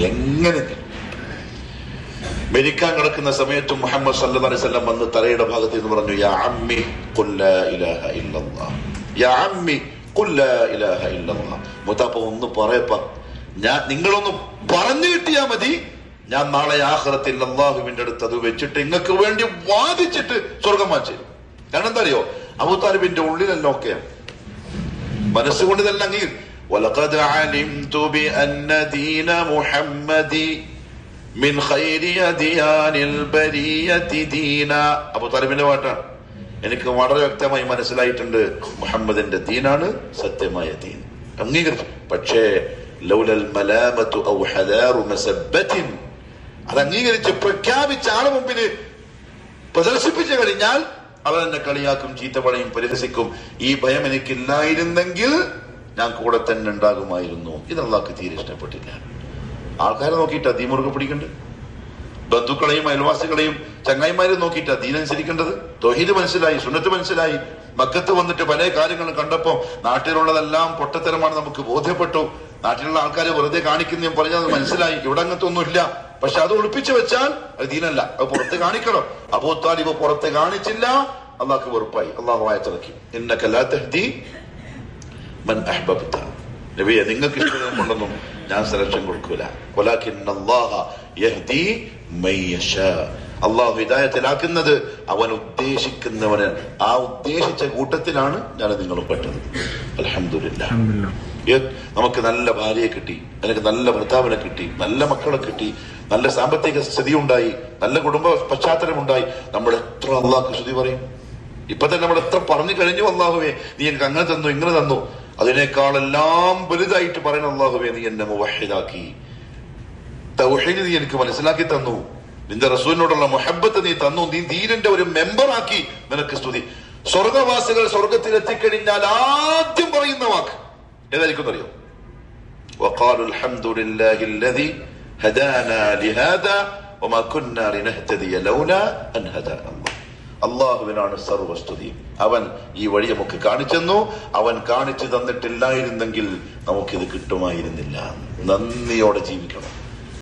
എങ്ങനെ മരിക്കാൻ കിടക്കുന്ന സമയത്തും മുഹമ്മദ് സല്ലല്ലാഹു അലൈഹി വസല്ലം വന്ന് തലയുടെ ഭാഗത്ത് നിന്ന് പറഞ്ഞു, യാ അമ്മി ഖുൽ ലാ ഇലാഹ ഇല്ലല്ലാഹ്, യാ അമ്മി ഖുൽ ലാ ഇലാഹ ഇല്ലല്ലാഹ്. മുത്താപ്പ ഒന്ന് പറയപ്പ, നിങ്ങളൊന്ന് പറഞ്ഞു കിട്ടിയാ മതി, ഞാൻ നാളെ ആഖിറത്തിൽ അല്ലാഹുവിന്റെ അടുത്ത് അത് വെച്ചിട്ട് നിങ്ങൾക്ക് വേണ്ടി വാദിച്ചിട്ട് സ്വർഗം വാങ്ങിച്ചു. കാരണം എന്താ അറിയോ, അബൂ താലിബിന്റെ ഉള്ളിലെല്ലാം ഒക്കെയാണ്, മനസ്സുകൊണ്ട് ഇതെല്ലാം അങ്ങ് വലഖദ് അലിംതു ബിഅന്ന ദീന മുഹമ്മദി മിൻ ഖൈരി അദിയാനിൽ ബരിയതി ദീന. അബൂ താലിബിന്റെ പാട്ടാണ്. എനിക്ക് വളരെ വ്യക്തമായി മനസ്സിലായിട്ടുണ്ട്, മുഹമ്മദിന്റെ ദീനാണ് സത്യമായ ദീൻ. അംഗീകരിച്ചു. പക്ഷേ ലൗലൽ മലാമതു ഔ ഹദാറു മസബ്ബത്തിൻ, അത് അംഗീകരിച്ച് പ്രഖ്യാപിച്ച ആളെ മുമ്പിൽ പ്രദർശിപ്പിച്ചു കഴിഞ്ഞാൽ അവർ എന്നെ കളിയാക്കും, ചീത്ത പറയും, പരിഹസിക്കും. ഈ ഭയം എനിക്കില്ലായിരുന്നെങ്കിൽ ഞാൻ കൂടെ തന്നെ ഉണ്ടാകുമായിരുന്നു. ഇത് അല്ലാഹുവിന് തീരെ ഇഷ്ടപ്പെട്ടില്ല. ആൾക്കാരെ നോക്കിയിട്ടാ ദീൻ മുറുകെ പിടിക്കേണ്ടത്. ബന്ധുക്കളെയും അയൽവാസികളെയും ചങ്ങായിമാരെയും നോക്കിയിട്ടാ ദീൻ അനുസരിക്കേണ്ടത്. തൗഹീദ് മനസ്സിലായി, സുന്നത്ത് മനസ്സിലായി. മക്കത്ത് വന്നിട്ട് പല കാര്യങ്ങളും കണ്ടപ്പോ നാട്ടിലുള്ളതെല്ലാം പൊട്ടത്തരമാണ് നമുക്ക് ബോധ്യപ്പെട്ടു. നാട്ടിലുള്ള ആൾക്കാരെ വെറുതെ കാണിക്കുന്ന പറഞ്ഞത് മനസ്സിലായി. ഇവിടെ അങ്ങനത്തെ ഒന്നുമില്ല. പക്ഷെ അത് ഒളിപ്പിച്ചു വെച്ചാൽ അത് ദീനല്ല, അത് പുറത്ത് കാണിക്കണം. അബൂ താലിബ് പുറത്ത് കാണിച്ചില്ല, അള്ളാഹ്ക്ക് വെറുപ്പായി. അള്ളാഹു ആയത്തിറക്കി, ഇന്നക ലാ തഹ്ദി മൻ അഹ്ബബ്ത. നബിയെ, നിങ്ങൾക്ക് ഇഷ്ടമുണ്ടെന്നും ഞാൻ സെലക്ഷൻ കൊടുക്കൂല. വലാകിന്നല്ലാഹ യഹ്ദി മൻ യശാ. അള്ളാഹു ഹിദായത്തിലാക്കുന്നത് അവൻ ഉദ്ദേശിക്കുന്നവന്. ആ ഉദ്ദേശിച്ച കൂട്ടത്തിലാണ് ഞാൻ നിങ്ങളും പെട്ടത്. അൽഹംദുലില്ലാഹ്. നമുക്ക് നല്ല ഭാര്യയെ കിട്ടി, എനിക്ക് നല്ല ഭർത്താവിനെ കിട്ടി, നല്ല മക്കളെ കിട്ടി, നല്ല സാമ്പത്തിക സ്ഥിതി ഉണ്ടായി, നല്ല കുടുംബ പശ്ചാത്തലം ഉണ്ടായി. നമ്മൾ എത്ര അള്ളാഹ്ക്ക് സ്തുതി പറയും. ഇപ്പൊ തന്നെ നമ്മൾ എത്ര പറഞ്ഞു കഴിഞ്ഞു, അള്ളാഹുവേ നീ എനിക്ക് അങ്ങനെ തന്നു, ഇങ്ങനെ തന്നു. അതിനേക്കാളെല്ലാം വലുതായിട്ട് പറയണം, അള്ളാഹുവേ നീ എന്നെ മുവഹിദാക്കി, തൗഹീദ് നീ എനിക്ക് മനസ്സിലാക്കി തന്നു, നിന്റെ റസൂലിനോടുള്ള മുഹബ്ബത്ത് നീ തന്നു, നീ ദീനിന്റെ ഒരു മെമ്പറാക്കി, നിനക്ക് സ്തുതി. സ്വർഗവാസികൾ സ്വർഗത്തിൽ എത്തിക്കഴിഞ്ഞാൽ ആദ്യം പറയുന്ന വാക്ക് ഏതായിരിക്കും അറിയോ? വഖാലു അൽഹംദുലില്ലാഹി അല്ലദീ ഹദാനാ ലിഹാദാ വമാ കുന്നാ ലിനഹ്തദിയ ലൗലാ അൻ ഹദാനാ അല്ലാഹ്. അള്ളാഹുവിനാണ് സർവസ്തുതി. അവൻ ഈ വഴി നമുക്ക് കാണിച്ചെന്നു. അവൻ കാണിച്ചു തന്നിട്ടില്ലായിരുന്നെങ്കിൽ നമുക്കിത് കിട്ടുമായിരുന്നില്ല. നന്ദിയോടെ ജീവിക്കണം.